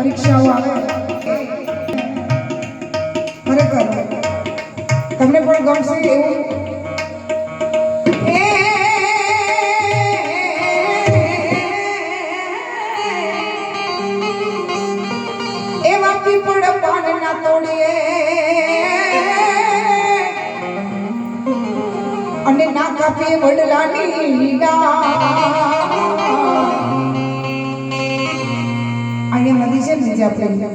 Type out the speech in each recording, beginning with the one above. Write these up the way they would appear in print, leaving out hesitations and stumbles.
પરીક્ષાઓ આવે ખરેખર તમને પણ ગમશે એવું એવા પીપળ પાન ના તોડીએ અને ના કાપીએ વડલાની અહીંયા નદી છે ને જે આપણે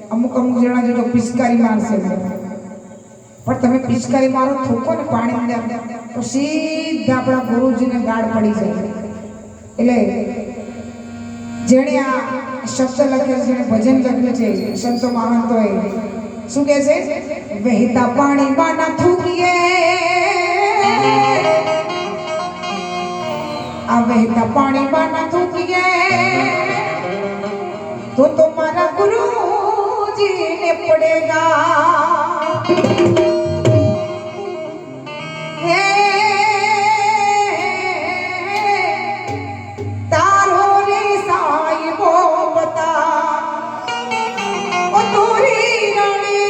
અમુક જણા જો પિચકારી મારશે પણ તમે પિચકારી મારો થોકો ને પાણી તો સીધા આપણા ગુરુજીને ગાળ પડી જાય એટલે જેણે આ શબ્દ લખ્યો છે ભજન લખ્યું છે સંતો મહંતોએ શું કહે છે વહેતા પાણીમાં ના થૂકીએ આ વહેતા પાણીમાં ના થૂકીએ तो तुम्हारा गुरुजी ने पड़ेगा हे तारो रे साहिबो बता ओ तोरी रानी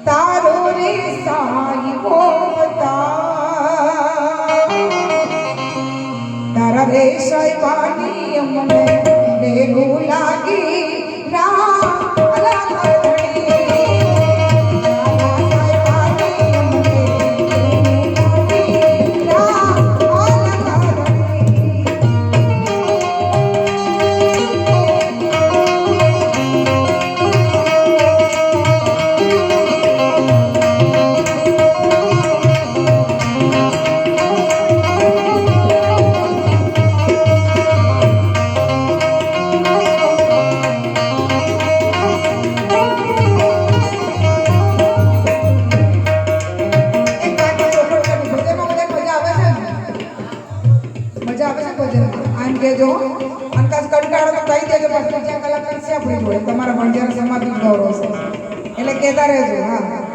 तारो रे साहिबो बता रे साहिबानी अमने देहु लागी राम अला करणी साहिबानी अमने देहु लागी राम अला જો અંકાસ કંટાળો તો કહી દેજો બસ બીજા કલાકાર છે આપણી જોડે તમારા ભણજારા સમાજનું ગૌરવ છે એટલે કહેતા રહેજો હા